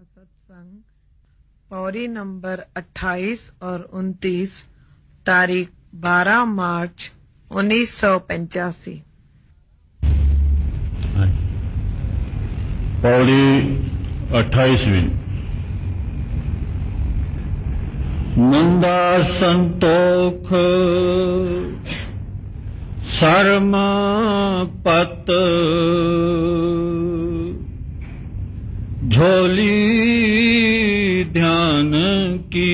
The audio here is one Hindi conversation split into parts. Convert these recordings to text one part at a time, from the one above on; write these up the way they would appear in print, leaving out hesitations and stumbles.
सत्संग पौड़ी नंबर 28 और 29 तारीख 12 मार्च 1985। पौड़ी 28वीं। मंदा संतोख शर्म पत झोली ध्यान की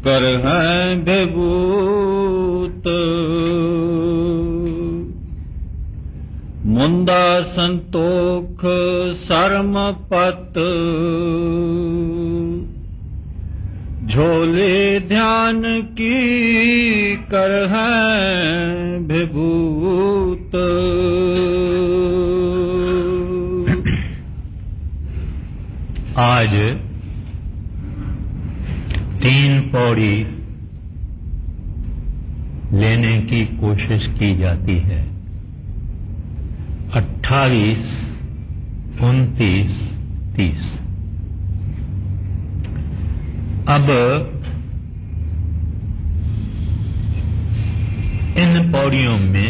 कर है विभूत। मुंदा संतोख शर्म पत झोले ध्यान की कर है विभूत। आज 3 पौड़ी लेने की कोशिश की जाती है। 28, 29, 30। अब इन पौड़ियों में,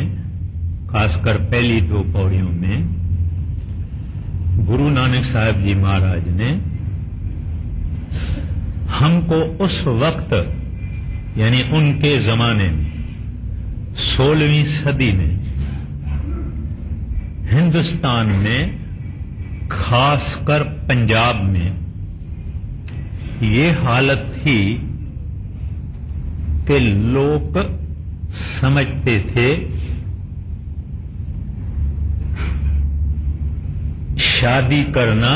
खासकर पहली 2 पौड़ियों में, गुरु नानक साहब जी महाराज ने हमको उस वक्त, यानी उनके जमाने में, 16वीं सदी में हिंदुस्तान में, खासकर पंजाब में ये हालत थी कि लोग समझते थे शादी करना,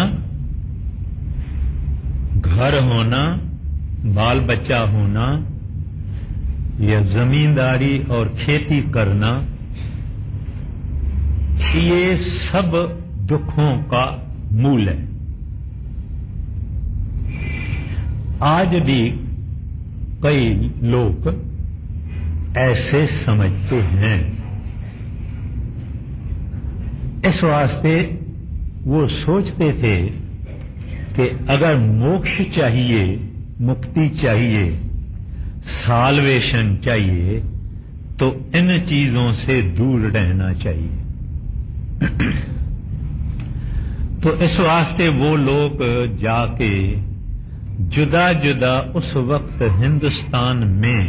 घर होना, बाल बच्चा होना या जमींदारी और खेती करना, ये सब दुखों का मूल है। आज भी कई लोग ऐसे समझते हैं। इस वास्ते वो सोचते थे कि अगर मोक्ष चाहिए, मुक्ति चाहिए, साल्वेशन चाहिए, तो इन चीजों से दूर रहना चाहिए। तो इस वास्ते वो लोग जाके जुदा जुदा उस वक्त हिंदुस्तान में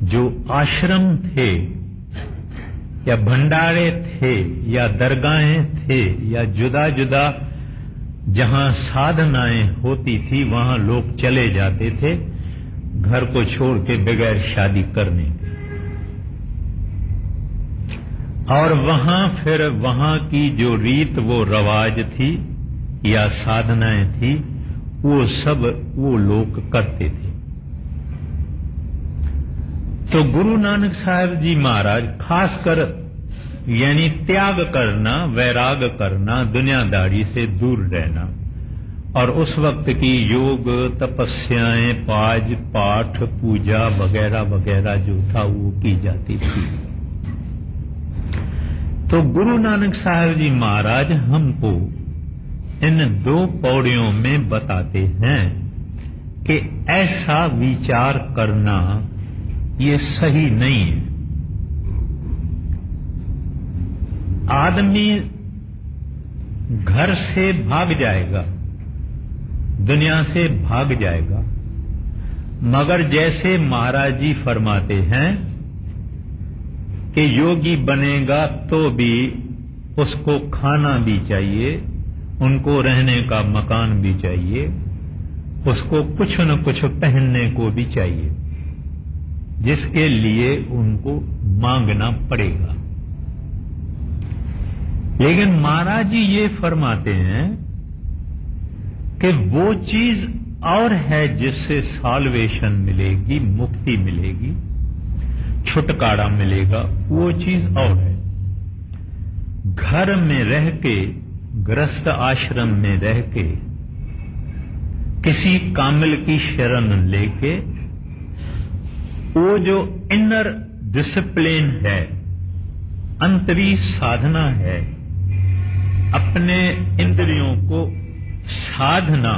जो आश्रम थे या भंडारे थे या दरगाहें थे या जुदा जुदा जहां साधनाएं होती थी, वहां लोग चले जाते थे घर को छोड़ के बगैर शादी करने के। और फिर वहां की जो रीत, वो रवाज थी या साधनाएं थी, वो सब वो लोग करते थे। तो गुरु नानक साहब जी महाराज खासकर, यानी त्याग करना, वैराग करना, दुनियादारी से दूर रहना, और उस वक्त की योग तपस्याएं, पाज पाठ, पूजा वगैरह वगैरह जो था वो की जाती थी। तो गुरु नानक साहब जी महाराज हमको इन 2 पौड़ियों में बताते हैं कि ऐसा विचार करना ये सही नहीं है। आदमी घर से भाग जाएगा, दुनिया से भाग जाएगा, मगर जैसे महाराज जी फरमाते हैं कि योगी बनेगा तो भी उसको खाना भी चाहिए, उनको रहने का मकान भी चाहिए, उसको कुछ न कुछ पहनने को भी चाहिए, जिसके लिए उनको मांगना पड़ेगा। लेकिन महाराज जी ये फरमाते हैं कि वो चीज और है जिससे साल्वेशन मिलेगी, मुक्ति मिलेगी, छुटकारा मिलेगा, वो चीज और है। घर में रह के, गृहस्थ आश्रम में रह के, किसी कामिल की शरण लेके, वो जो इनर डिसिप्लिन है, अंतरी साधना है, अपने इंद्रियों को साधना,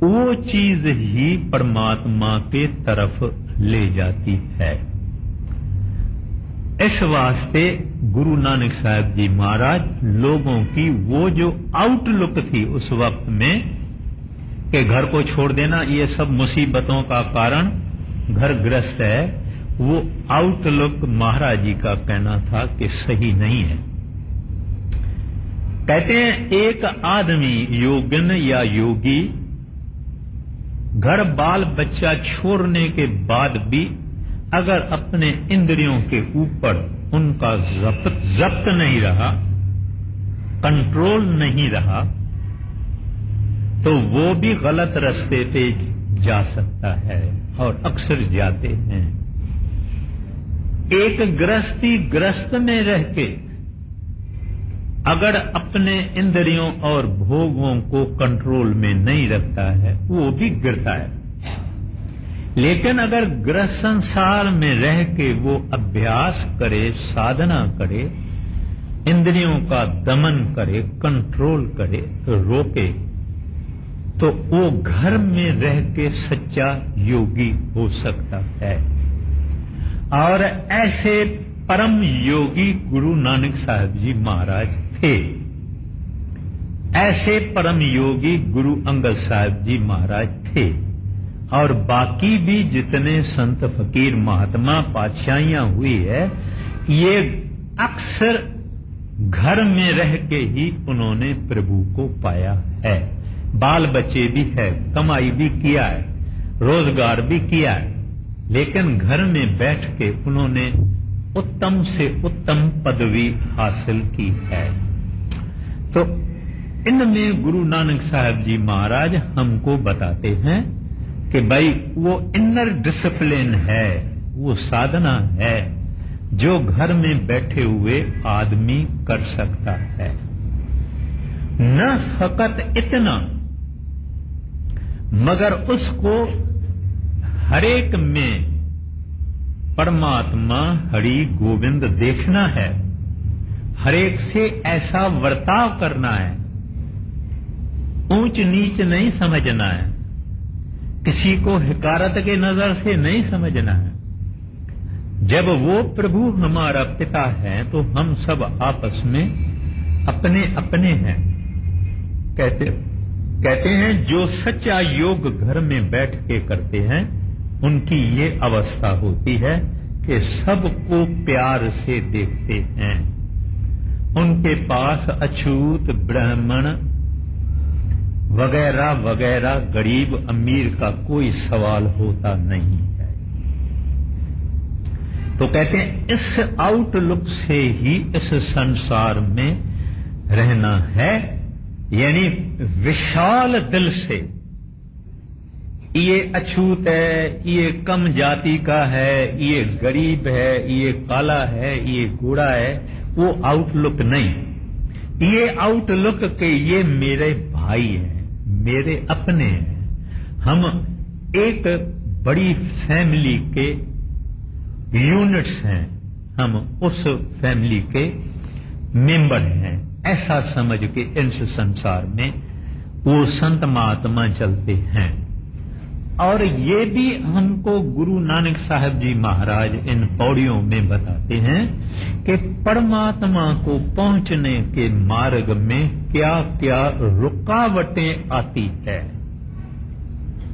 वो चीज ही परमात्मा के तरफ ले जाती है। इस वास्ते गुरु नानक साहब जी महाराज लोगों की वो जो आउटलुक थी उस वक्त में कि घर को छोड़ देना ये सब मुसीबतों का कारण घर ग्रस्त है, वो आउटलुक महाराज जी का कहना था कि सही नहीं है। कहते हैं एक आदमी योगिन या योगी घर बाल बच्चा छोड़ने के बाद भी अगर अपने इंद्रियों के ऊपर उनका जब्त नहीं रहा, कंट्रोल नहीं रहा, तो वो भी गलत रास्ते पे जा सकता है और अक्सर जाते हैं। एक ग्रस्त में रह के अगर अपने इंद्रियों और भोगों को कंट्रोल में नहीं रखता है वो भी गिरता है। लेकिन अगर गृह संसार में रह के वो अभ्यास करे, साधना करे, इंद्रियों का दमन करे, कंट्रोल करे, रोके, तो वो घर में रह के सच्चा योगी हो सकता है। और ऐसे परम योगी गुरु नानक साहब जी महाराज थे। ऐसे परम योगी गुरु अंगद साहब जी महाराज थे। और बाकी भी जितने संत फकीर महात्मा पातशाहियां हुई है, ये अक्सर घर में रह के ही उन्होंने प्रभु को पाया है। बाल बच्चे भी है, कमाई भी किया है, रोजगार भी किया है, लेकिन घर में बैठ के उन्होंने उत्तम से उत्तम पदवी हासिल की है। तो इनमें गुरु नानक साहब जी महाराज हमको बताते हैं कि भाई वो इनर डिसिप्लिन है, वो साधना है जो घर में बैठे हुए आदमी कर सकता है। न फकत इतना, मगर उसको हरेक में परमात्मा हरि गोविंद देखना है, हरेक से ऐसा वर्ताव करना है, ऊंच नीच नहीं समझना है, किसी को हिकारत के नजर से नहीं समझना है। जब वो प्रभु हमारा पिता है तो हम सब आपस में अपने अपने हैं। कहते हैं जो सच्चा योग घर में बैठ के करते हैं उनकी ये अवस्था होती है कि सबको प्यार से देखते हैं। उनके पास अछूत ब्राह्मण वगैरह वगैरह गरीब अमीर का कोई सवाल होता नहीं है। तो कहते हैं इस आउटलुक से ही इस संसार में रहना है, यानी विशाल दिल से। ये अछूत है, ये कम जाति का है, ये गरीब है, ये काला है, ये गोरा है, वो आउटलुक नहीं। ये आउटलुक के ये मेरे भाई हैं, मेरे अपने हैं। हम एक बड़ी फैमिली के यूनिट्स हैं, हम उस फैमिली के मेंबर हैं, ऐसा समझ के इस संसार में वो संत महात्मा चलते हैं। और ये भी हमको गुरु नानक साहब जी महाराज इन पौड़ियों में बताते हैं कि परमात्मा को पहुंचने के मार्ग में क्या क्या रुकावटें आती है,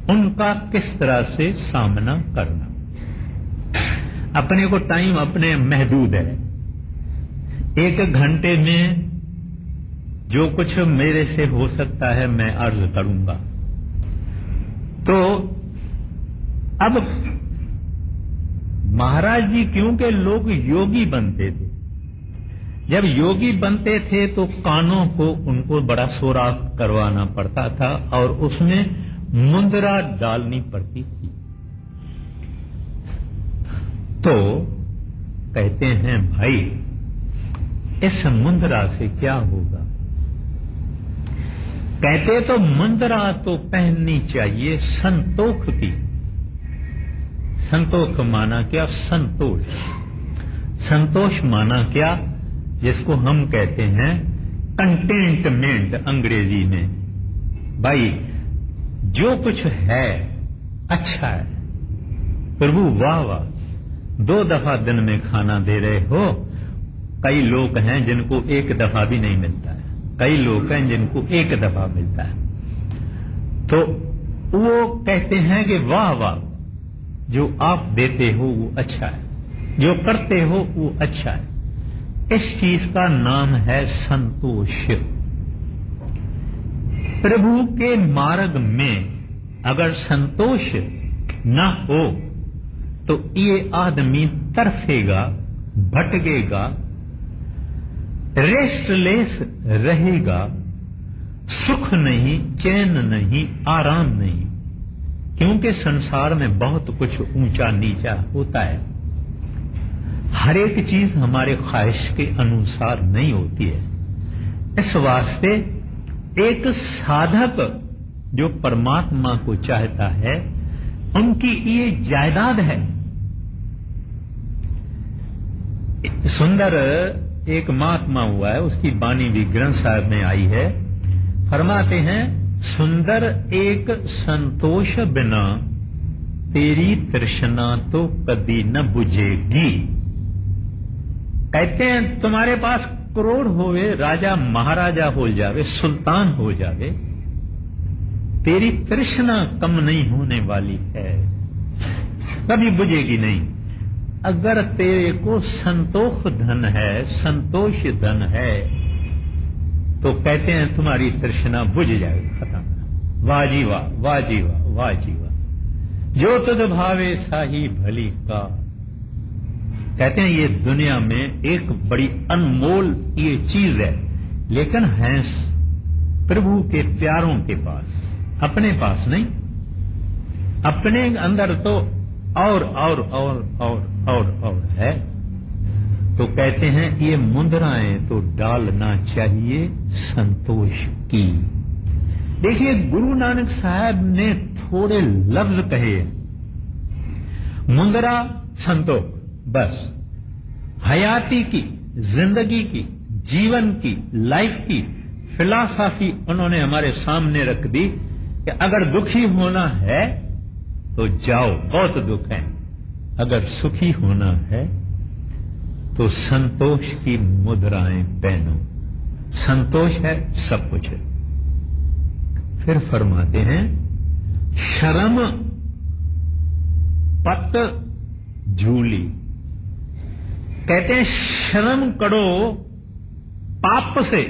उनका किस तरह से सामना करना। अपने को टाइम अपने महदूद है, 1 घंटे में जो कुछ मेरे से हो सकता है मैं अर्ज करूंगा। तो अब महाराज जी क्योंकि लोग योगी बनते थे, जब योगी बनते थे तो कानों को उनको बड़ा सोराख करवाना पड़ता था और उसमें मुंदरा डालनी पड़ती थी। तो कहते हैं भाई इस मुंदरा से क्या होगा। कहते तो मुंदरा तो पहननी चाहिए संतोष की। संतोष माना क्या? संतोष। संतोष माना क्या? जिसको हम कहते हैं कंटेंटमेंट अंग्रेजी में। भाई जो कुछ है अच्छा है, प्रभु वाह वाह, 2 दफा दिन में खाना दे रहे हो। कई लोग हैं जिनको 1 दफा भी नहीं मिलता है, कई लोग हैं जिनको 1 दफा मिलता है। तो वो कहते हैं कि वाह वाह, जो आप देते हो वो अच्छा है, जो करते हो वो अच्छा है। इस चीज का नाम है संतोष। प्रभु के मार्ग में अगर संतोष न हो तो ये आदमी तरफेगा, भटकेगा, रेस्टलेस रहेगा, सुख नहीं, चैन नहीं, आराम नहीं। क्योंकि संसार में बहुत कुछ ऊंचा नीचा होता है, हर एक चीज हमारे ख्वाहिश के अनुसार नहीं होती है। इस वास्ते एक साधक जो परमात्मा को चाहता है, उनकी ये जायदाद है। सुंदर एक महात्मा हुआ है, उसकी बानी भी ग्रंथ साहब में आई है। फरमाते हैं, सुंदर एक संतोष बिना तेरी तृष्णा तो कभी न बुझेगी। कहते हैं तुम्हारे पास करोड़ होवे, राजा महाराजा हो जावे, सुल्तान हो जावे, तेरी तृष्णा कम नहीं होने वाली है, कभी बुझेगी नहीं। अगर तेरे को संतोष धन है, संतोष धन है, तो कहते हैं तुम्हारी तृष्णा बुझ जाएगी, खत्म। वाह जी वाह, वाह जी वाह, वाह जी वाह। जो तुझ भावे साही भली का। कहते हैं ये दुनिया में एक बड़ी अनमोल ये चीज है, लेकिन है प्रभु के प्यारों के पास, अपने पास नहीं। अपने अंदर तो और है। तो कहते हैं ये मुद्राएं तो डालना चाहिए संतोष की। देखिए गुरु नानक साहब ने थोड़े लफ्ज कहे, मुद्रा संतोष, बस हयाती की, जिंदगी की, जीवन की, लाइफ की फिलॉसफी उन्होंने हमारे सामने रख दी कि अगर दुखी होना है तो जाओ, बहुत दुख है। अगर सुखी होना है तो संतोष की मुद्राएं पहनो। संतोष है सब कुछ है। फिर फरमाते हैं, शर्म पत झूली। कहते हैं शर्म करो पाप से,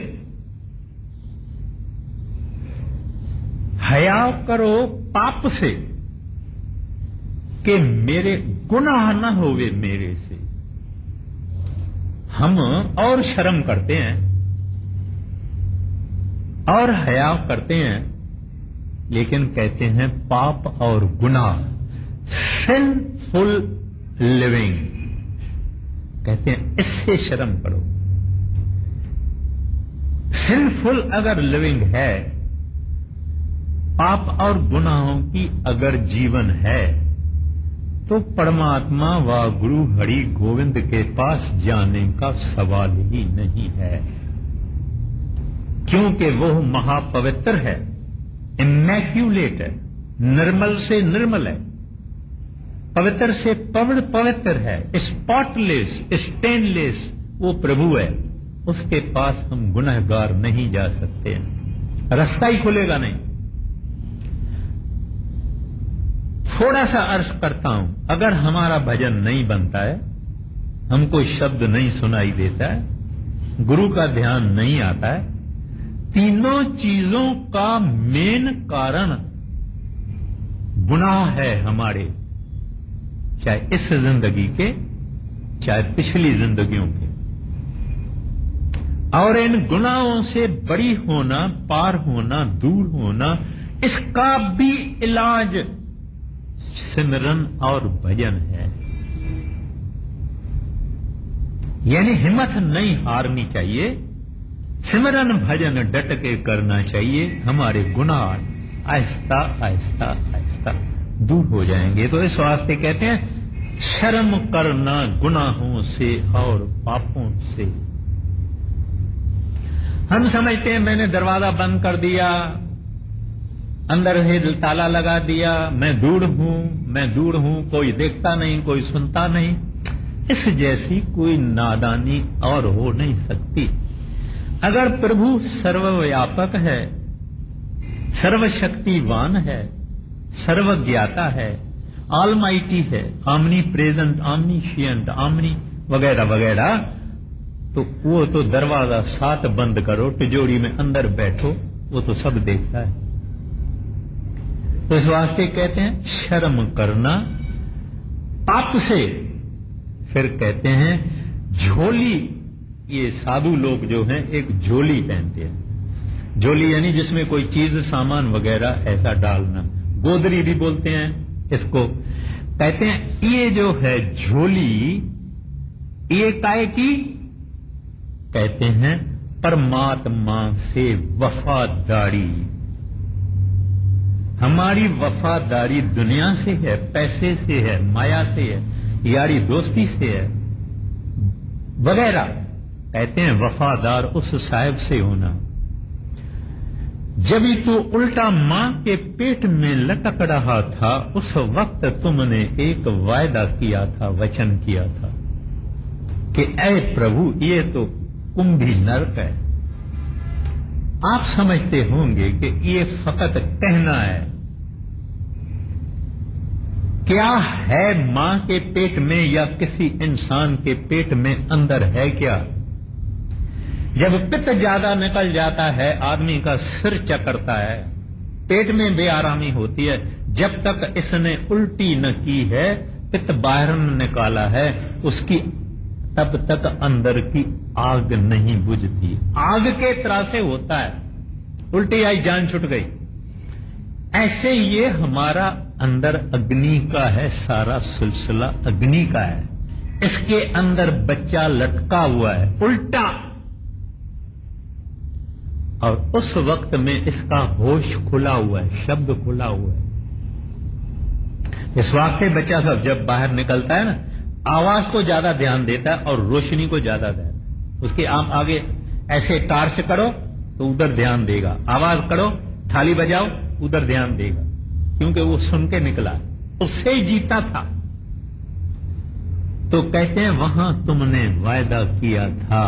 हया करो पाप से, कि मेरे गुनाह न होवे मेरे से। हम और शर्म करते हैं और हया करते हैं, लेकिन कहते हैं पाप और गुनाह, सिनफुल लिविंग, कहते हैं इससे शर्म करो। सिनफुल अगर लिविंग है, पाप और गुनाहों की अगर जीवन है, तो परमात्मा व गुरु हरि गोविंद के पास जाने का सवाल ही नहीं है, क्योंकि वो महापवित्र है, इमैक्यूलेट है, निर्मल से निर्मल है, पवित्र से पवित्र है, स्पॉटलेस, स्टेनलेस वो प्रभु है। उसके पास हम गुनहगार नहीं जा सकते, रास्ता ही खुलेगा नहीं। थोड़ा सा अर्ज करता हूं, अगर हमारा भजन नहीं बनता है, हमको शब्द नहीं सुनाई देता है, गुरु का ध्यान नहीं आता है, तीनों चीजों का मेन कारण गुनाह है हमारे, चाहे इस जिंदगी के, चाहे पिछली जिंदगियों के। और इन गुनाहों से बड़ी होना, पार होना, दूर होना, इसका भी इलाज सिमरन और भजन है। यानी हिम्मत नहीं हारनी चाहिए, सिमरन भजन डट के करना चाहिए। हमारे गुनाह आहिस्ता आहिस्ता आहिस्ता दूर हो जाएंगे। तो इस वास्ते कहते हैं शर्म करना गुनाहों से और पापों से, हम समझते हैं मैंने दरवाजा बंद कर दिया, अंदर से ताला लगा दिया, मैं दूर हूं, कोई देखता नहीं, कोई सुनता नहीं। इस जैसी कोई नादानी और हो नहीं सकती। अगर प्रभु सर्वव्यापक है, सर्वशक्तिवान है, सर्वज्ञाता है, ऑलमाइटी है, ऑमनी प्रेजेंट, ऑमनीशिएंट, ऑमनी वगैरह वगैरह, तो वो तो दरवाजा साथ बंद करो, तिजोरी में अंदर बैठो, वो तो सब देखता है। तो इस वास्ते कहते हैं शर्म करना पाप से। फिर कहते हैं झोली, ये साधु लोग जो हैं एक झोली पहनते हैं। झोली यानी जिसमें कोई चीज सामान वगैरह ऐसा डालना, गोदरी भी बोलते हैं इसको। कहते हैं ये जो है झोली, ये काय की? कहते हैं परमात्मा से वफादारी। हमारी वफादारी दुनिया से है, पैसे से है, माया से है, यारी दोस्ती से है वगैरह। कहते हैं वफादार उस साहिब से होना। जब तो उल्टा मां के पेट में लटक रहा था, उस वक्त तुमने एक वायदा किया था, वचन किया था कि ऐ प्रभु ये तो कुंभी नरक है। आप समझते होंगे कि ये फकत कहना है। क्या है मां के पेट में या किसी इंसान के पेट में अंदर है क्या? जब पित्त ज्यादा निकल जाता है, आदमी का सिर चकरता है, पेट में बेआरामी होती है। जब तक इसने उल्टी न की है, पित्त बाहर न निकाला है, उसकी तब तक अंदर की आग नहीं बुझती। आग के तरह से होता है, उल्टी आई जान छुट गई। ऐसे ये हमारा अंदर अग्नि का है, सारा सिलसिला अग्नि का है। इसके अंदर बच्चा लटका हुआ है उल्टा, और उस वक्त में इसका होश खुला हुआ है, शब्द खुला हुआ है। इस वाक़े बच्चा सब जब बाहर निकलता है ना, आवाज को ज्यादा ध्यान देता है और रोशनी को ज्यादा देता है। उसके आप आगे ऐसे टार्च करो तो उधर ध्यान देगा, आवाज करो, थाली बजाओ, उधर ध्यान देगा, क्योंकि वो सुन के निकला, उससे ही जीता था। तो कहते हैं वहां तुमने वायदा किया था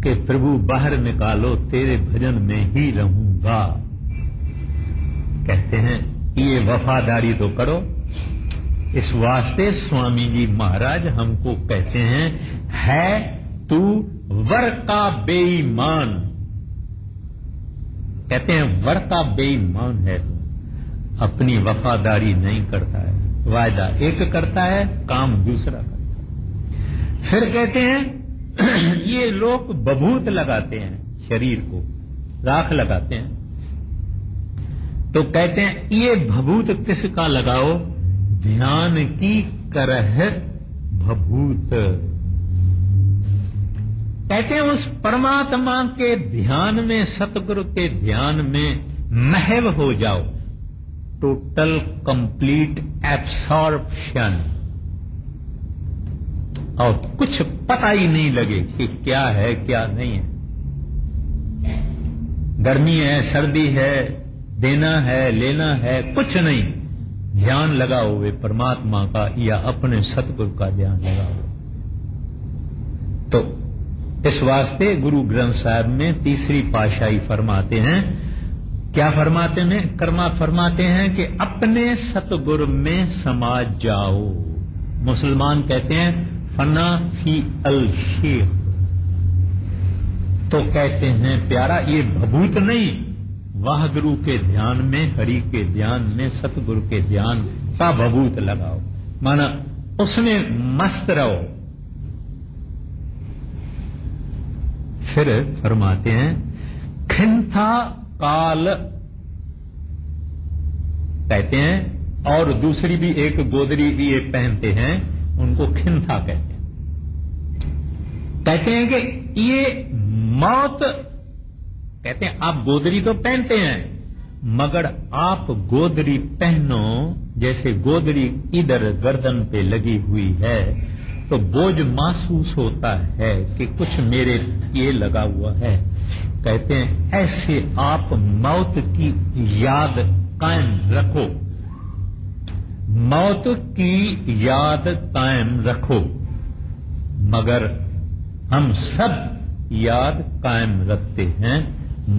कि प्रभु बाहर निकालो, तेरे भजन में ही रहूंगा। कहते हैं ये वफादारी तो करो। इस वास्ते स्वामी जी महाराज हमको कहते हैं, है तू वर का बेईमान। कहते हैं वर का बेईमान है, अपनी वफादारी नहीं करता है, वायदा एक करता है, काम दूसरा करता है। फिर कहते हैं ये लोग बभूत लगाते हैं, शरीर को राख लगाते हैं। तो कहते हैं ये भभूत किसका लगाओ? ध्यान की करह भभूत। कहते हैं उस परमात्मा के ध्यान में, सतगुरु के ध्यान में महव हो जाओ, टोटल कंप्लीट एब्सॉर्प्शन, और कुछ पता ही नहीं लगे कि क्या है क्या नहीं है। गर्मी है, सर्दी है, देना है, लेना है, कुछ नहीं। ध्यान लगाओ वे परमात्मा का या अपने सतगुरु का ध्यान लगाओ। तो इस वास्ते गुरु ग्रंथ साहब में तीसरी पातशाही फरमाते हैं, क्या फरमाते हैं? कर्मा फरमाते हैं कि अपने सतगुरु में समा जाओ। मुसलमान कहते हैं फना फी अल शेख। तो कहते हैं प्यारा ये भभूत नहीं, वाहगुरु के ध्यान में, हरि के ध्यान में, सतगुरु के ध्यान का भभूत लगाओ, माना उसमें मस्त रहो। फिर फरमाते हैं खिंथा काल, कहते हैं, और दूसरी भी एक गोदरी भी एक पहनते हैं, उनको खिंथा कहते हैं। कहते हैं कि ये मौत, कहते हैं आप गोदरी तो पहनते हैं, मगर आप गोदरी पहनो, जैसे गोदरी इधर गर्दन पे लगी हुई है, तो बोझ महसूस होता है कि कुछ मेरे ये लगा हुआ है। कहते हैं ऐसे आप मौत की याद कायम रखो, मौत की याद कायम रखो। मगर हम सब याद कायम रखते हैं,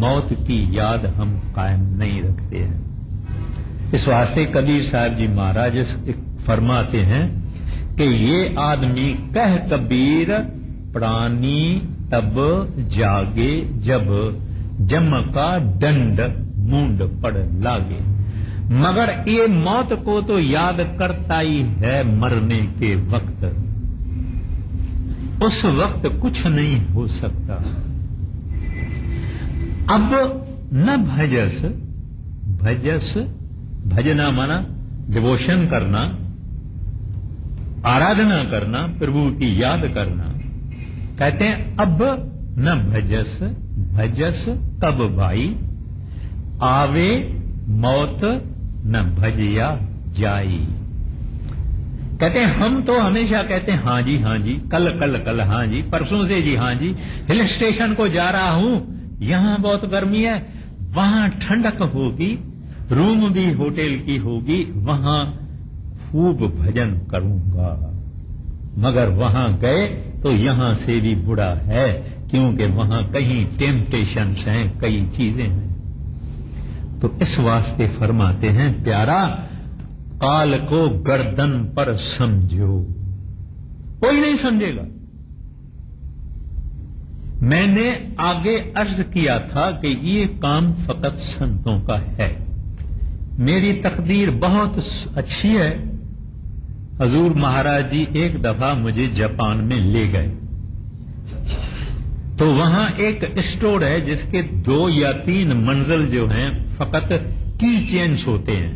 मौत की याद हम कायम नहीं रखते हैं। इस वास्ते कबीर साहब जी महाराज फरमाते हैं कि ये आदमी कह कबीर प्राणी तब जागे जब जम का दंड मूंड पड़ लागे। मगर ये मौत को तो याद करता ही है मरने के वक्त, उस वक्त कुछ नहीं हो सकता। अब न भजस, भजस भजना माना डिवोशन करना, आराधना करना, प्रभु की याद करना। कहते हैं अब न भजस, भजस कब भाई आवे मौत न भजिया जाई। कहते हैं हम तो हमेशा कहते हैं हाँ जी हाँ जी, कल कल कल हाँ जी, परसों से जी हाँ जी, हिल स्टेशन को जा रहा हूं, यहां बहुत गर्मी है, वहां ठंडक होगी, रूम भी होटल की होगी, वहां खूब भजन करूंगा। मगर वहां गए तो यहां से भी बुरा है, क्योंकि वहां कहीं टेम्पटेशंस हैं, कई चीजें हैं। तो इस वास्ते फरमाते हैं प्यारा, काल को गर्दन पर समझो, कोई नहीं समझेगा। मैंने आगे अर्ज किया था कि ये काम फकत संतों का है। मेरी तकदीर बहुत अच्छी है। हजूर महाराज जी एक दफा मुझे जापान में ले गए, तो वहां एक स्टोर है जिसके 2 या 3 मंजिल जो हैं फकत की चेन्स होते हैं,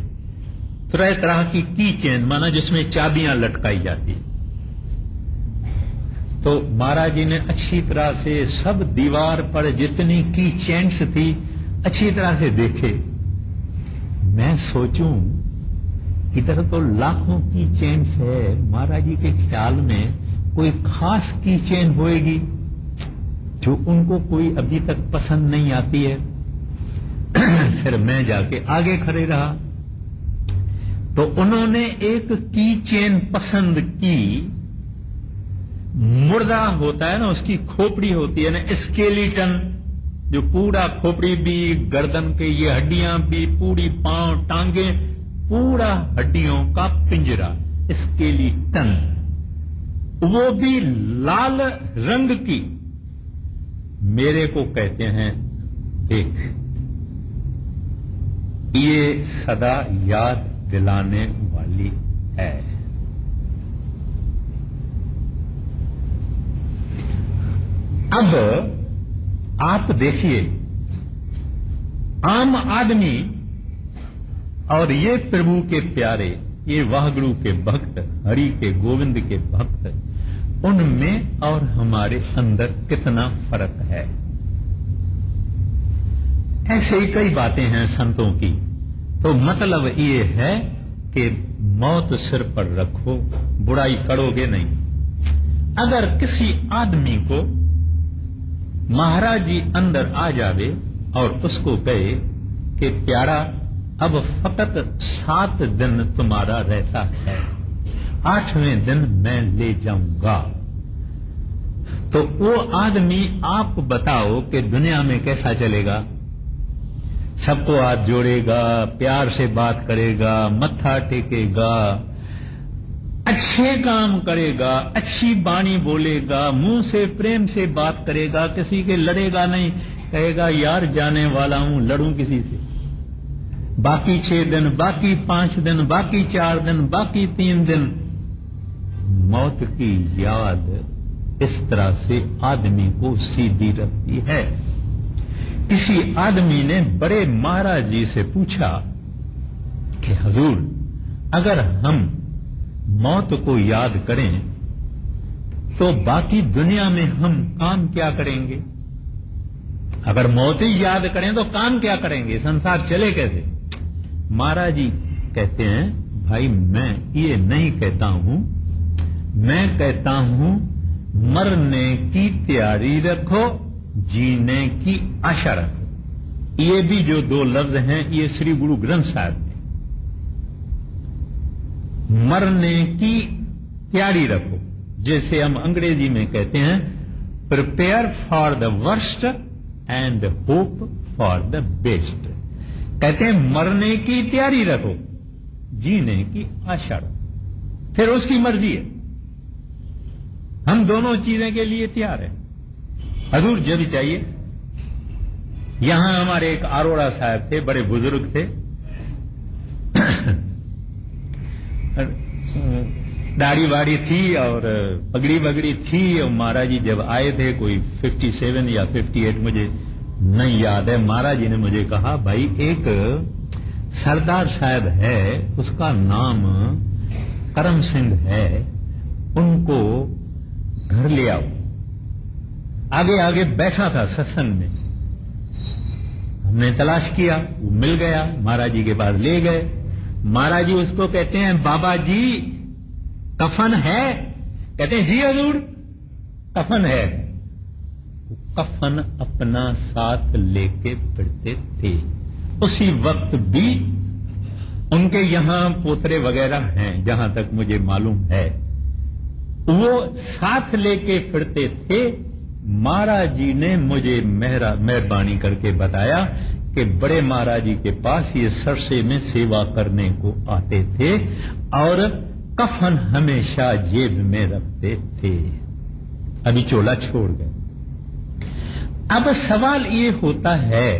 तरह तरह की चेन माना जिसमें चाबियां लटकाई जाती। तो महाराज जी ने अच्छी तरह से सब दीवार पर जितनी की चेन्स थी अच्छी तरह से देखे। मैं सोचूं इधर तो लाखों की चेन्स है, महाराज जी के ख्याल में कोई खास की चेन होएगी जो उनको कोई अभी तक पसंद नहीं आती है। फिर मैं जाके आगे खड़े रहा तो उन्होंने एक की चेन पसंद की। मुर्दा होता है ना, उसकी खोपड़ी होती है ना, स्केलेटन, जो पूरा खोपड़ी भी, गर्दन के ये हड्डियां भी, पूरी पांव टांगे, पूरा हड्डियों का पिंजरा, स्केलेटन, वो भी लाल रंग की। मेरे को कहते हैं देख, ये सदा याद दिलाने वाली है। अब आप देखिए, आम आदमी और ये प्रभु के प्यारे, ये वाहगुरु के भक्त, हरि के गोविंद के भक्त, उनमें और हमारे अंदर कितना फर्क है। ऐसे ही कई बातें हैं संतों की। तो मतलब ये है कि मौत सिर पर रखो, बुराई करोगे नहीं। अगर किसी आदमी को महाराज जी अंदर आ जावे और उसको कहे कि प्यारा अब फकत 7 दिन तुम्हारा रहता है, 8वें दिन मैं ले जाऊंगा, तो वो आदमी आप बताओ कि दुनिया में कैसा चलेगा? सबको हाथ जोड़ेगा, प्यार से बात करेगा, मत्था टेकेगा, अच्छे काम करेगा, अच्छी बाणी बोलेगा, मुंह से प्रेम से बात करेगा, किसी के लड़ेगा नहीं, कहेगा यार जाने वाला हूं, लड़ूं किसी से। बाकी 6 दिन, बाकी 5 दिन, बाकी 4 दिन, बाकी 3 दिन, मौत की याद इस तरह से आदमी को सीधी रखती है। किसी आदमी ने बड़े महाराज जी से पूछा कि हजूर, अगर हम मौत को याद करें तो बाकी दुनिया में हम काम क्या करेंगे? अगर मौत ही याद करें तो काम क्या करेंगे? संसार चले कैसे? महाराज जी कहते हैं, भाई मैं ये नहीं कहता हूं मैं कहता हूं मरने की तैयारी रखो, जीने की आशा रखो। ये भी जो दो लफ्ज हैं ये श्री गुरु ग्रंथ साहब में, मरने की तैयारी रखो, जैसे हम अंग्रेजी में कहते हैं prepare for the worst and hope for the best. कहते हैं मरने की तैयारी रखो, जीने की आशा रखो, फिर उसकी मर्जी है। हम दोनों चीजें के लिए तैयार हैं। हजूर जब भी चाहिए। यहां हमारे एक अरोड़ा साहब थे, बड़े बुजुर्ग थे, दाढ़ी वाड़ी थी और पगड़ी वगड़ी थी। और महाराज जी जब आए थे, कोई 57 या 58 मुझे नहीं याद है, महाराज जी ने मुझे कहा, भाई एक सरदार साहब है, उसका नाम करम सिंह है, उनको घर ले आओ। आगे आगे बैठा था सत्संग में, हमने तलाश किया, वो मिल गया, महाराज जी के पास ले गए। महाराज जी उसको कहते हैं, बाबा जी कफन है? कहते हैं जी हजूर कफन है। कफन अपना साथ लेके फिरते थे। उसी वक्त भी उनके यहां पोतरे वगैरह हैं, जहां तक मुझे मालूम है, वो साथ लेके फिरते थे। महाराज जी ने मुझे मेहरबानी करके बताया कि बड़े महाराज जी के पास ये सरसे में सेवा करने को आते थे और कफन हमेशा जेब में रखते थे। अभी चोला छोड़ गए। अब सवाल ये होता है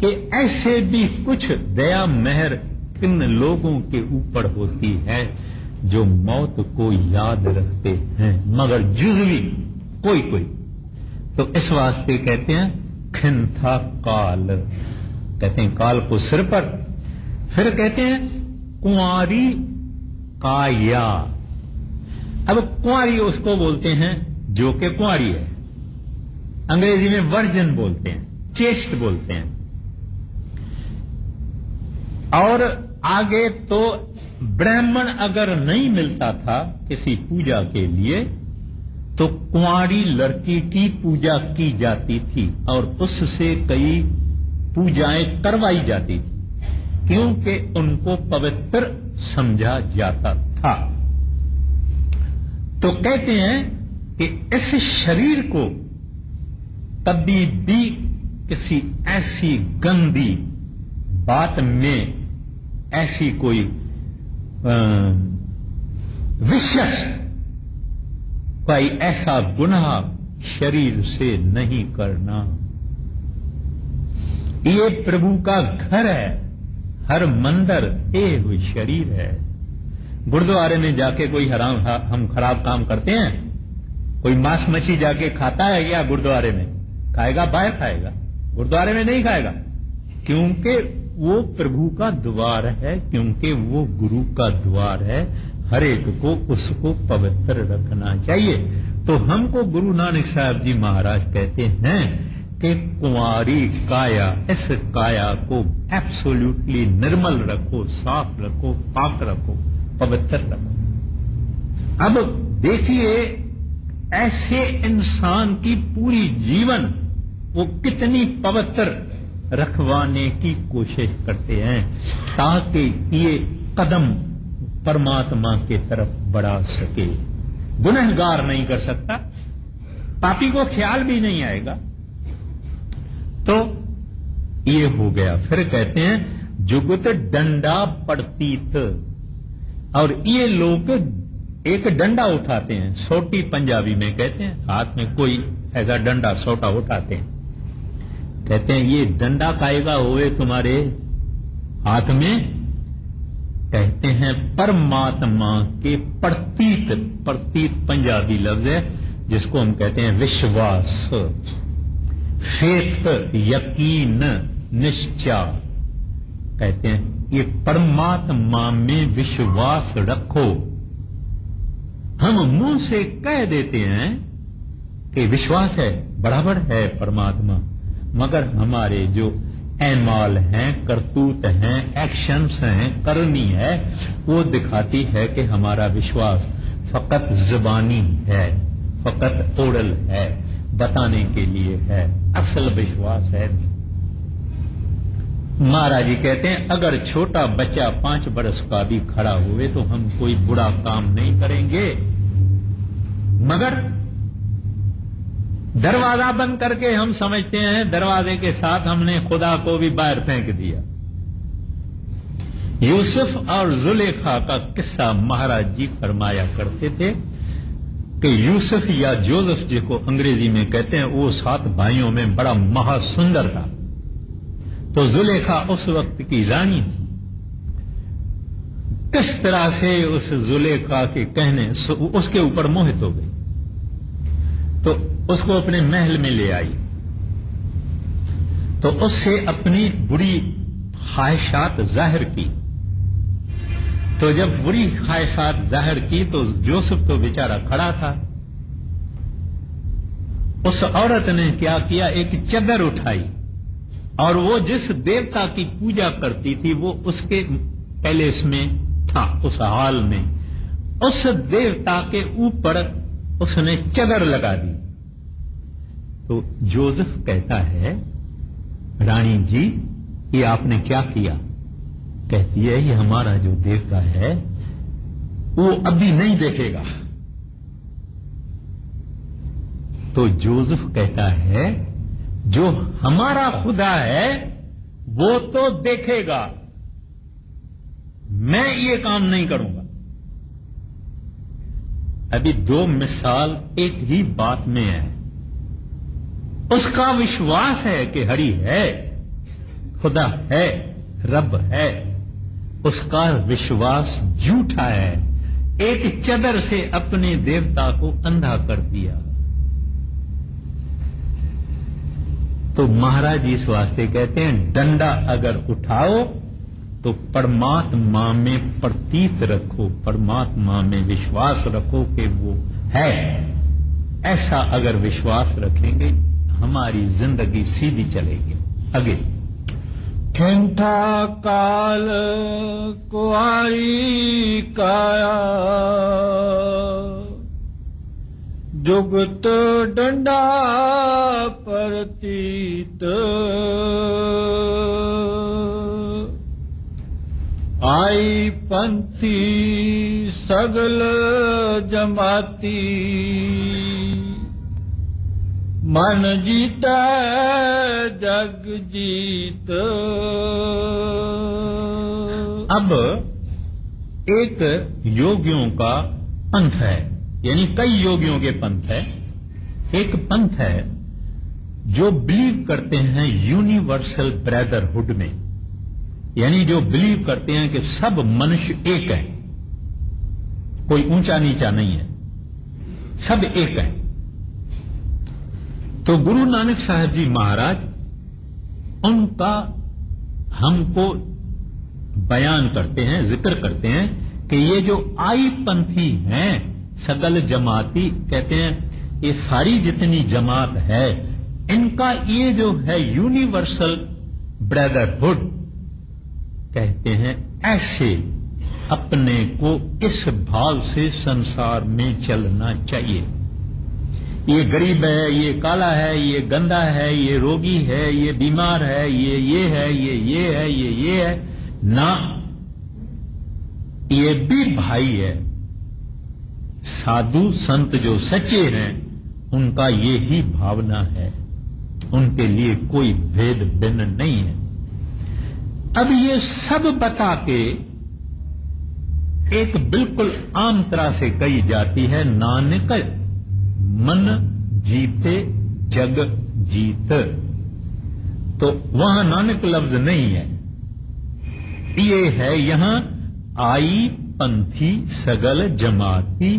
कि ऐसे भी कुछ दया मेहर किन लोगों के ऊपर होती है जो मौत को याद रखते हैं, मगर जुज़वी कोई कोई। तो इस वास्ते कहते हैं खिंथा काल, कहते हैं काल को सिर पर। फिर कहते हैं कुंवारी काया। अब कुंवारी उसको बोलते हैं जो कि कुंवारी है, अंग्रेजी में वर्जन बोलते हैं, चेस्ट बोलते हैं। और आगे तो ब्राह्मण अगर नहीं मिलता था किसी पूजा के लिए तो कुंवारी लड़की की पूजा की जाती थी और उससे कई पूजाएं करवाई जाती थी, क्योंकि उनको पवित्र समझा जाता था। तो कहते हैं कि इस शरीर को कभी भी किसी ऐसी गंदी बात में, ऐसी कोई विशेष कोई ऐसा गुनाह शरीर से नहीं करना। ये प्रभु का घर है, हर मंदिर ये शरीर है। गुरुद्वारे में जाके कोई हम खराब काम करते हैं? कोई मांस मछली जाके खाता है क्या गुरुद्वारे में? खाएगा, बाहर खाएगा, गुरुद्वारे में नहीं खाएगा, क्योंकि वो प्रभु का द्वार है, क्योंकि वो गुरु का द्वार है। हर एक को उसको पवित्र रखना चाहिए। तो हमको गुरु नानक साहब जी महाराज कहते हैं कि कुंवारी काया, इस काया को एब्सोल्युटली निर्मल रखो, साफ रखो, पाक रखो, पवित्र रखो। अब देखिए ऐसे इंसान की पूरी जीवन वो कितनी पवित्र रखवाने की कोशिश करते हैं ताकि ये कदम परमात्मा की तरफ बढ़ा सके। गुनहगार नहीं कर सकता, पापी को ख्याल भी नहीं आएगा। तो ये हो गया। फिर कहते हैं जुगत डंडा पड़तीत, और ये लोग एक डंडा उठाते हैं, सोटी पंजाबी में कहते हैं, हाथ में कोई ऐसा डंडा सोटा उठाते हैं। कहते हैं ये डंडा काएगा हुए तुम्हारे हाथ में? कहते हैं परमात्मा के प्रतीत, प्रतीत पंजाबी लफ्ज है जिसको हम कहते हैं विश्वास, फेथ, यकीन, निश्चय। कहते हैं ये परमात्मा में विश्वास रखो। हम मुंह से कह देते हैं कि विश्वास है, बराबर है परमात्मा, मगर हमारे जो ऐमाल हैं, करतूत हैं, एक्शंस हैं, करनी है, वो दिखाती है कि हमारा विश्वास फकत जुबानी है, फकत ओरल है, बताने के लिए है, असल विश्वास है नहीं। महाराज जी कहते हैं अगर छोटा बच्चा 5 बरस का भी खड़ा हुए तो हम कोई बुरा काम नहीं करेंगे, मगर दरवाजा बंद करके हम समझते हैं दरवाजे के साथ हमने खुदा को भी बाहर फेंक दिया। यूसुफ और जुलेखा का किस्सा महाराज जी फरमाया करते थे कि यूसुफ या जोसेफ जिसको अंग्रेजी में कहते हैं वो 7 भाइयों में बड़ा महासुंदर था। तो जुलेखा उस वक्त की रानी थी। किस तरह से उस जुलेखा के कहने उसके ऊपर मोहित हो गई, तो उसको अपने महल में ले आई, तो उससे अपनी बुरी ख्वाहिशात जाहिर की। तो जब बुरी ख्वाहिशात जाहिर की तो यूसुफ तो बेचारा खड़ा था। उस औरत ने क्या किया, एक चदर उठाई और वो जिस देवता की पूजा करती थी वो उसके पैलेस में था, उस हाल में उस देवता के ऊपर उसने चदर लगा दी। तो जोसेफ कहता है रानी जी ये आपने क्या किया? कहती है ये हमारा जो देवता है वो अभी नहीं देखेगा। तो जोसेफ कहता है जो हमारा खुदा है वो तो देखेगा, मैं ये काम नहीं करूंगा। अभी 2 मिसाल एक ही बात में है। उसका विश्वास है कि हरि है, खुदा है, रब है, उसका विश्वास झूठा है। एक चदर से अपने देवता को अंधा कर दिया। तो महाराज इस वास्ते कहते हैं डंडा अगर उठाओ तो परमात्मा में प्रतीत रखो, परमात्मा में विश्वास रखो कि वो है। ऐसा अगर विश्वास रखेंगे हमारी जिंदगी सीधी चलेगी। आगे खेंठा काल कुआरी काया जुगत डंडा प्रतीत आई पंथी सगल जमाती मन जीता जग जीत। अब एक योगियों का पंथ है, यानी कई योगियों के पंथ है। एक पंथ है जो बिलीव करते हैं यूनिवर्सल ब्रदरहुड में, यानी जो बिलीव करते हैं कि सब मनुष्य एक है, कोई ऊंचा नीचा नहीं है, सब एक है। तो गुरु नानक साहब जी महाराज उनका हमको बयान करते हैं, जिक्र करते हैं कि ये जो आई पंथी हैं सगल जमाती, कहते हैं ये सारी जितनी जमात है इनका ये जो है यूनिवर्सल ब्रदरहुड, कहते हैं ऐसे अपने को इस भाव से संसार में चलना चाहिए। ये गरीब है, ये काला है, ये गंदा है, ये रोगी है, ये बीमार है, ये है, ये है, ये है ना, ये भी भाई है। साधु संत जो सच्चे हैं उनका ये ही भावना है, उनके लिए कोई भेद भिन्न नहीं है। अब ये सब बता के एक बिल्कुल आम तरह से कही जाती है, नानक मन जीते जग जीत। तो वहां नानक लफ्ज नहीं है, ये है यहां आई पंथी सगल जमाती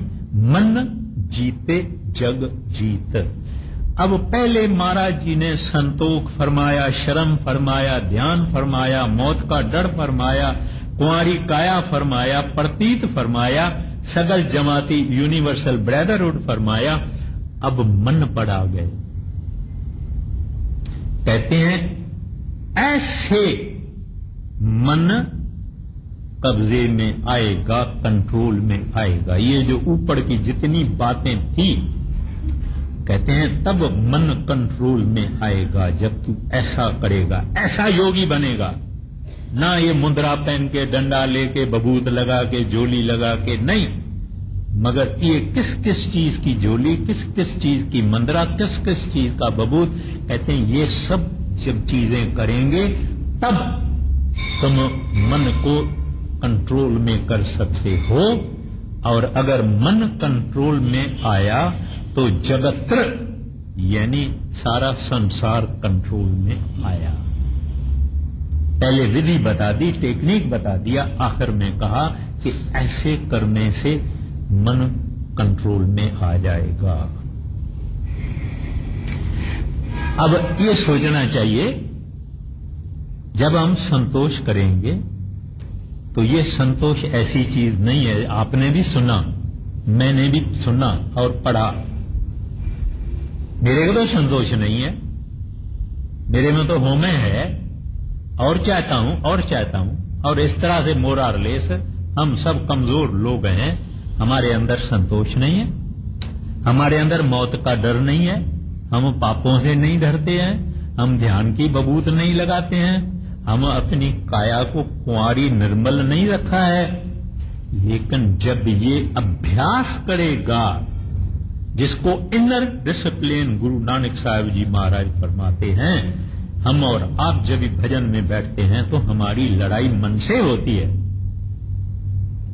मन जीते जग जीत। अब पहले महाराज जी ने संतोख फरमाया, शर्म फरमाया, ध्यान फरमाया, मौत का डर फरमाया, कुंवारी काया फरमाया, प्रतीत फरमाया, सगल जमाती यूनिवर्सल ब्रदरहुड फरमाया। अब मन पड़ा गए, कहते हैं ऐसे मन कब्जे में आएगा, कंट्रोल में आएगा। ये जो ऊपर की जितनी बातें थी, कहते हैं तब मन कंट्रोल में आएगा जब तू ऐसा करेगा, ऐसा योगी बनेगा। ना ये मुद्रा पहन के, डंडा लेके, बबूत लगा के, जोली लगा के, नहीं, मगर ये किस किस चीज की जोली, किस किस चीज की मुद्रा, किस किस चीज का बबूत। कहते हैं ये सब जब चीजें करेंगे तब तुम मन को कंट्रोल में कर सकते हो। और अगर मन कंट्रोल में आया तो जगत यानी सारा संसार कंट्रोल में आया। पहले विधि बता दी, टेक्निक बता दिया, आखिर में कहा कि ऐसे करने से मन कंट्रोल में आ जाएगा। अब ये सोचना चाहिए, जब हम संतोष करेंगे तो ये संतोष ऐसी चीज नहीं है। आपने भी सुना, मैंने भी सुना और पढ़ा। मेरे को तो संतोष नहीं है, मेरे में तो होमे है, और चाहता हूं और चाहता हूं। और इस तरह से मोरारलेस हम सब कमजोर लोग हैं। हमारे अंदर संतोष नहीं है, हमारे अंदर मौत का डर नहीं है, हम पापों से नहीं डरते हैं, हम ध्यान की बबूत नहीं लगाते हैं, हम अपनी काया को कुंवारी निर्मल नहीं रखा है। लेकिन जब ये अभ्यास करेगा, जिसको इनर डिसिप्लिन गुरु नानक साहब जी महाराज फरमाते हैं, हम और आप जब भजन में बैठते हैं तो हमारी लड़ाई मन से होती है।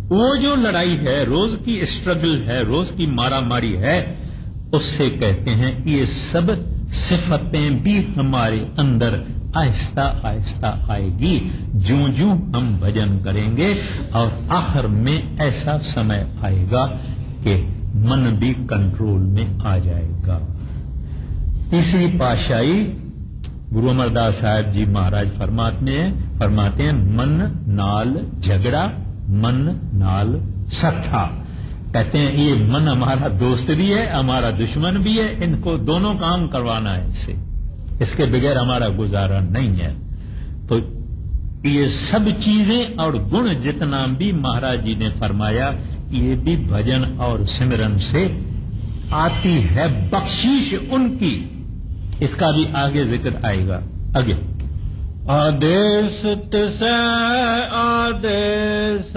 वो जो लड़ाई है, रोज की स्ट्रगल है, रोज की मारामारी है, उससे कहते हैं ये सब सिफतें भी हमारे अंदर आहिस्ता आहिस्ता आएगी ज्यों ज्यों हम भजन करेंगे। और आखिर में ऐसा समय आएगा कि मन भी कंट्रोल में आ जाएगा। तीसरी पातशाही गुरु अमरदास साहब जी महाराज फरमाते हैं मन नाल झगड़ा, मन नाल सट्ठा। कहते हैं ये मन हमारा दोस्त भी है, हमारा दुश्मन भी है, इनको दोनों काम करवाना है इससे, इसके बगैर हमारा गुजारा नहीं है। तो ये सब चीजें और गुण जितना भी महाराज जी ने फरमाया, ये भी भजन और सिमरन से आती है, बख्शीश उनकी। इसका भी आगे जिक्र आएगा। आगे आदेश तिसै आदेश,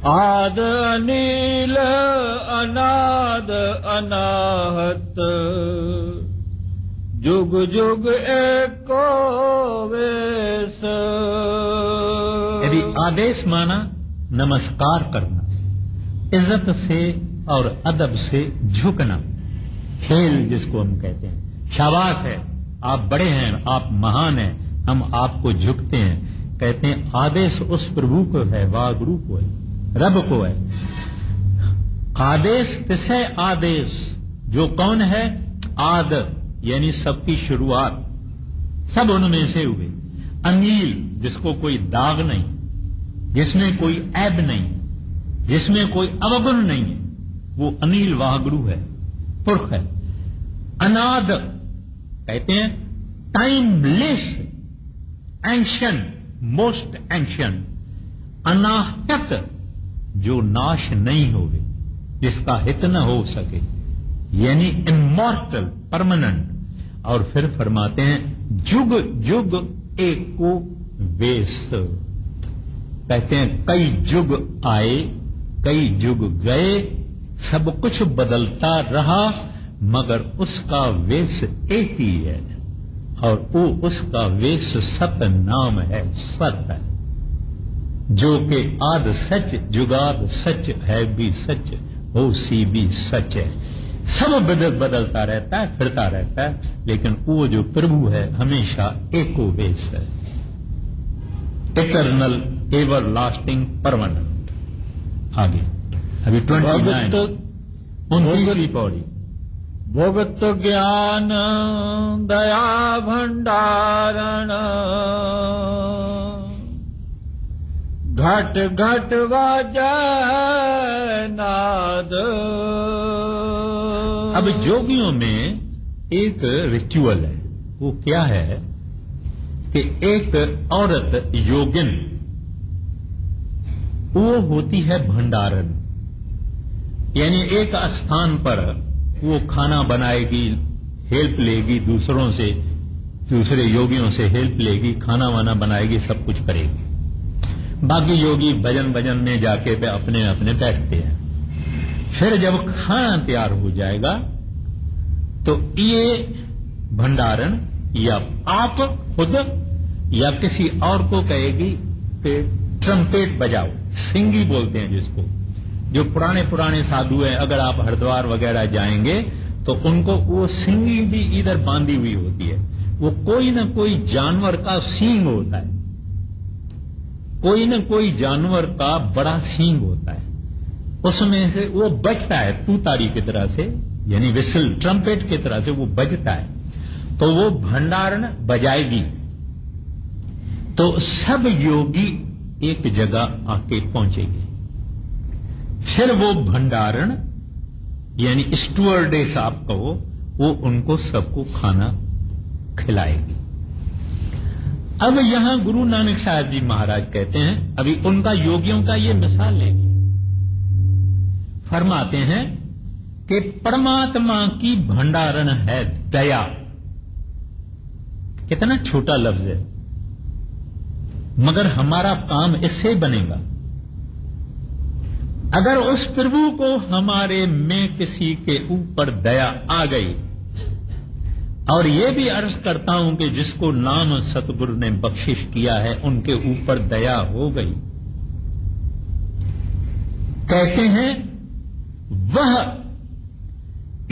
आद अनील अनाद अनाहत, जुग जुग एको वेश। यदि आदेश माना नमस्कार करना, इज्जत से और अदब से झुकना, खेल जिसको हम कहते हैं, शाबाश है, आप बड़े हैं, आप महान हैं, हम आपको झुकते हैं। कहते हैं आदेश उस प्रभु को है, वाह गुरु को है, रब को है। आदेश तिसै आदेश, जो कौन है? आद यानी सबकी शुरुआत, सब उनमें से हुए। अनिल जिसको कोई दाग नहीं, जिसमें कोई ऐब नहीं, जिसमें कोई अवगुण नहीं है, वो अनिल वाहगुरु है, पुरख है। अनाद कहते हैं टाइमलेस, एंशियंट, मोस्ट एंशियंट। अनाहत जो नाश नहीं होवे, जिसका हित न हो सके, यानी इमॉर्टल, परमानेंट। और फिर फरमाते हैं जुग जुग एको वेश। कहते हैं कई युग आए, कई युग गए, सब कुछ बदलता रहा, मगर उसका वेश एक ही है, और वो उसका वेश सत नाम है, सत है, जो कि आद सच जुगाद सच है, भी सच हो सी भी सच है। सब बदलता रहता है, फिरता रहता है, लेकिन वो जो प्रभु है हमेशा एको वेश है, इटरनल, एवर लास्टिंग, परमानेंट। आगे अभी 29 29वीं पौड़ी। भुगत ज्ञान दया भंडारण, घट घट वाजै नाद। अब जोगियों में एक रिचुअल है, वो क्या है कि एक औरत योगिन वो होती है भंडारण, यानी एक स्थान पर वो खाना बनाएगी, हेल्प लेगी दूसरों से, दूसरे योगियों से हेल्प लेगी, खाना वाना बनाएगी, सब कुछ करेगी। बाकी योगी भजन में जाके अपने अपने बैठते हैं। फिर जब खाना तैयार हो जाएगा तो ये भंडारण या आप खुद या किसी और को कहेगी कि ट्रम्पेट बजाओ, सिंगी बोलते हैं जिसको। जो पुराने साधु हैं, अगर आप हरिद्वार वगैरह जाएंगे तो उनको वो सिंगी भी इधर बांधी हुई होती है। वो कोई न कोई जानवर का सींग होता है, कोई न कोई जानवर का बड़ा सींग होता है, उसमें से वो बजता है तूतारी की तरह से, यानी विसल ट्रम्पेट की तरह से वो बजता है। तो वो भंडारण बजाएगी तो सब योगी एक जगह आके पहुंचेंगे। फिर वो भंडारण यानी स्टुअर्डेस आप कहो, वो उनको सबको खाना खिलाएगी। अब यहां गुरु नानक साहब जी महाराज कहते हैं, अभी उनका योगियों का ये मिसाल लेंगे। फरमाते हैं कि परमात्मा की भंडारण है दया। कितना छोटा लफ्ज है, मगर हमारा काम इससे बनेगा। अगर उस प्रभु को हमारे में किसी के ऊपर दया आ गई, और ये भी अर्ज करता हूं कि जिसको नाम सतगुरु ने बख्शिश किया है उनके ऊपर दया हो गई, कहते हैं वह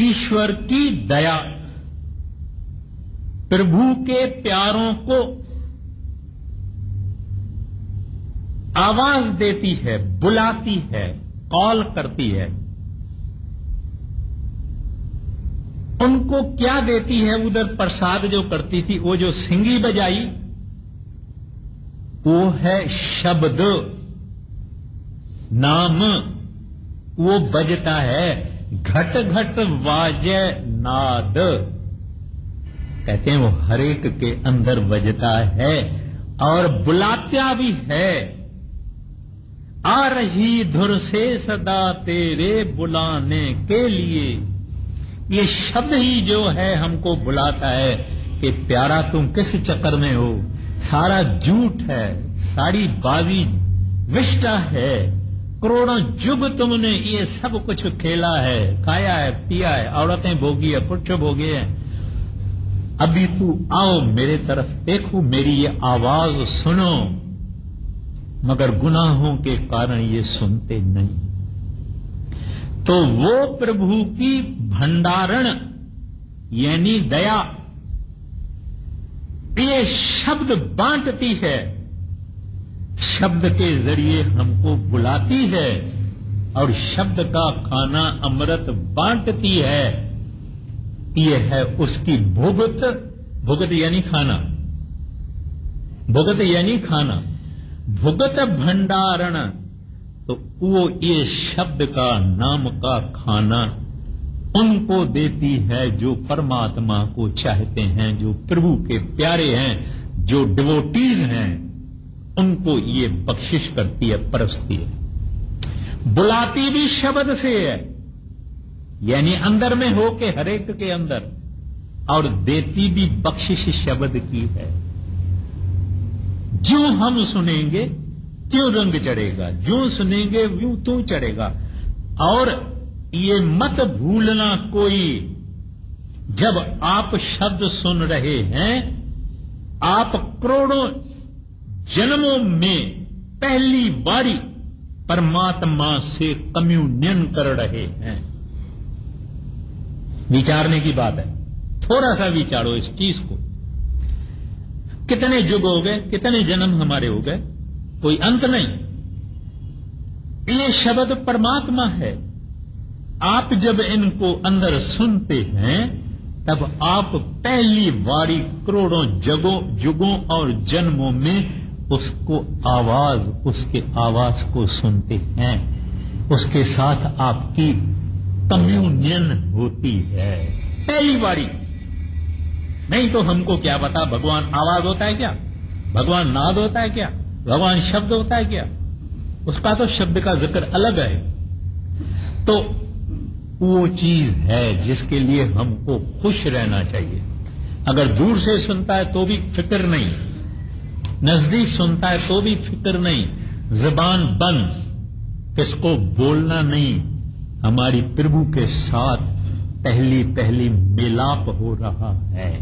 ईश्वर की दया प्रभु के प्यारों को आवाज देती है, बुलाती है, कॉल करती है। उनको क्या देती है? उधर प्रसाद जो करती थी, वो जो सिंगी बजाई, वो है शब्द, नाम, वो बजता है। घट घट वाजय नाद, कहते हैं वो हर एक के अंदर बजता है और बुलाता भी है। आ रही धुर से सदा तेरे बुलाने के लिए, ये शब्द ही जो है हमको बुलाता है कि प्यारा तुम किस चक्कर में हो, सारा झूठ है, सारी बाजी विष्टा है, करोड़ों युग तुमने ये सब कुछ खेला है, खाया है, पिया है, औरतें भोगी है, पुरुष भोगे हैं। अभी तू आओ मेरे तरफ देखो, मेरी ये आवाज सुनो। मगर गुनाहों के कारण ये सुनते नहीं। तो वो प्रभु की भंडारण यानी दया, ये शब्द बांटती है, शब्द के जरिए हमको बुलाती है और शब्द का खाना अमृत बांटती है। ये है उसकी भुगत, भुगत यानी खाना, भुगत यानी खाना, भुगत भंडारण। तो वो ये शब्द का, नाम का खाना उनको देती है जो परमात्मा को चाहते हैं, जो प्रभु के प्यारे हैं, जो डिवोटीज हैं, उनको ये बख्शिश करती है, परसती है। बुलाती भी शब्द से है, यानी अंदर में हो के हरेक के अंदर, और देती भी बख्शिश शब्द की है। जो हम सुनेंगे त्यों रंग चढ़ेगा, जो सुनेंगे यूं तू चढ़ेगा। और ये मत भूलना कोई, जब आप शब्द सुन रहे हैं, आप करोड़ों जन्मों में पहली बारी परमात्मा से कम्युनियन कर रहे हैं। विचारने की बात है, थोड़ा सा विचारो इस चीज को। कितने युग हो गए, कितने जन्म हमारे हो गए, कोई अंत नहीं। ये शब्द परमात्मा है। आप जब इनको अंदर सुनते हैं, तब आप पहली बारी करोड़ों युगों और जन्मों में उसको आवाज, उसके आवाज को सुनते हैं। उसके साथ आपकी कम्युनियन होती है पहली बारी। नहीं तो हमको क्या पता भगवान आवाज होता है क्या? भगवान नाद होता है क्या? भगवान शब्द होता है क्या? उसका तो शब्द का जिक्र अलग है। तो वो चीज है जिसके लिए हमको खुश रहना चाहिए। अगर दूर से सुनता है तो भी फिक्र नहीं, नजदीक सुनता है तो भी फिक्र नहीं, जुबान बंद, किसको बोलना नहीं। हमारी प्रभु के साथ पहली पहली मिलाप हो रहा है।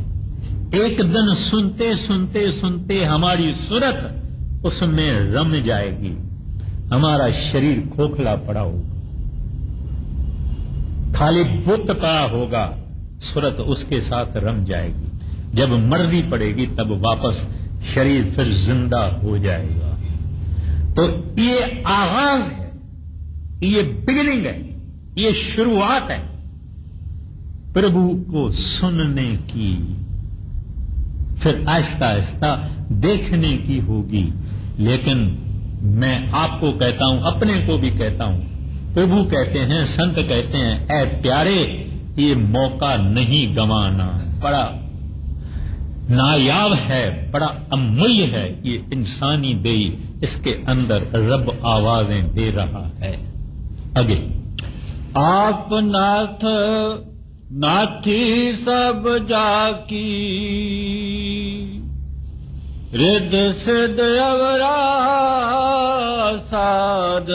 एक दिन सुनते सुनते सुनते हमारी सूरत उसमें रम जाएगी। हमारा शरीर खोखला पड़ा होगा, खाली बुत पड़ा होगा, सूरत उसके साथ रम जाएगी। जब मर्जी पड़ेगी तब वापस शरीर फिर जिंदा हो जाएगा। तो ये आगाज है, ये बिगिनिंग है, ये शुरुआत है प्रभु को सुनने की। फिर आहिस्ता आहिस्ता देखने की होगी। लेकिन मैं आपको कहता हूं, अपने को भी कहता हूं, प्रभु कहते हैं, संत कहते हैं, ऐ प्यारे ये मौका नहीं गंवाना। बड़ा नायाब है, बड़ा अमूल्य है ये इंसानी देही। इसके अंदर रब आवाजें दे रहा है। आगे, आप नाथ नाथी सब जाकी, रिद सिद्ध अवरा साध।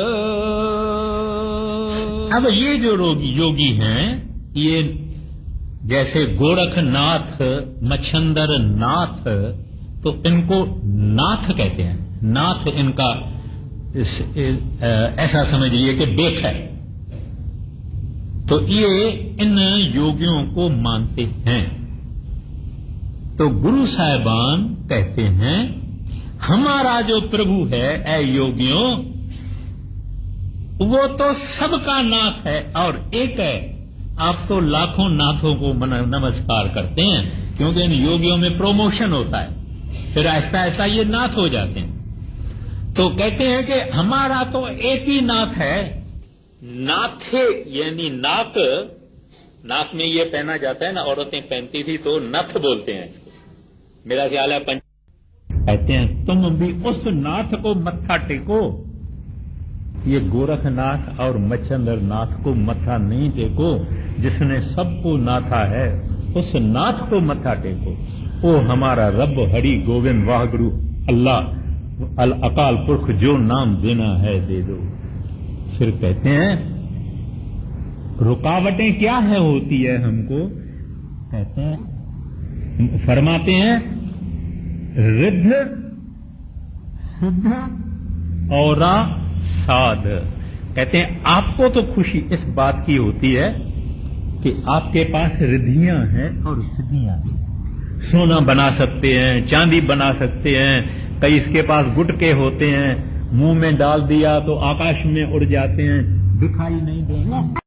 अब ये जो योगी हैं, ये जैसे गोरखनाथ, मच्छंदर नाथ, तो इनको नाथ कहते हैं। नाथ इनका ऐसा समझिए कि बेख है। तो ये इन योगियों को मानते हैं। तो गुरु साहिबान कहते हैं, हमारा जो प्रभु है ऐ योगियों, वो तो सबका नाथ है और एक है। आप तो लाखों नाथों को नमस्कार करते हैं, क्योंकि इन योगियों में प्रमोशन होता है, फिर आहिस्ता आहिस्ता ये नाथ हो जाते हैं। तो कहते हैं कि हमारा तो एक ही नाथ है। नाथे यानी नाक, नाक में ये पहना जाता है ना, औरतें पहनती थी, तो नथ बोलते हैं इसको। मेरा ख्याल है कहते हैं तुम भी उस नाथ को मत्था टेको। ये गोरखनाथ और मच्छंदर नाथ को मत्था नहीं टेको, जिसने सबको नाथा है उस नाथ को मत्था टेको। ओ हमारा रब हरि गोविंद वाहगुरु अल्लाह अल अकाल पुरख, जो नाम देना है दे दो। फिर कहते हैं रुकावटें क्या है होती है हमको, कहते हैं, फरमाते हैं रिद्ध सिद्ध और साध। कहते हैं आपको तो खुशी इस बात की होती है कि आपके पास रिद्धियां हैं और सिद्धियां हैं। सोना बना सकते हैं, चांदी बना सकते हैं, कई इसके पास गुटके होते हैं, मुंह में डाल दिया तो आकाश में उड़ जाते हैं, दिखाई नहीं देंगे।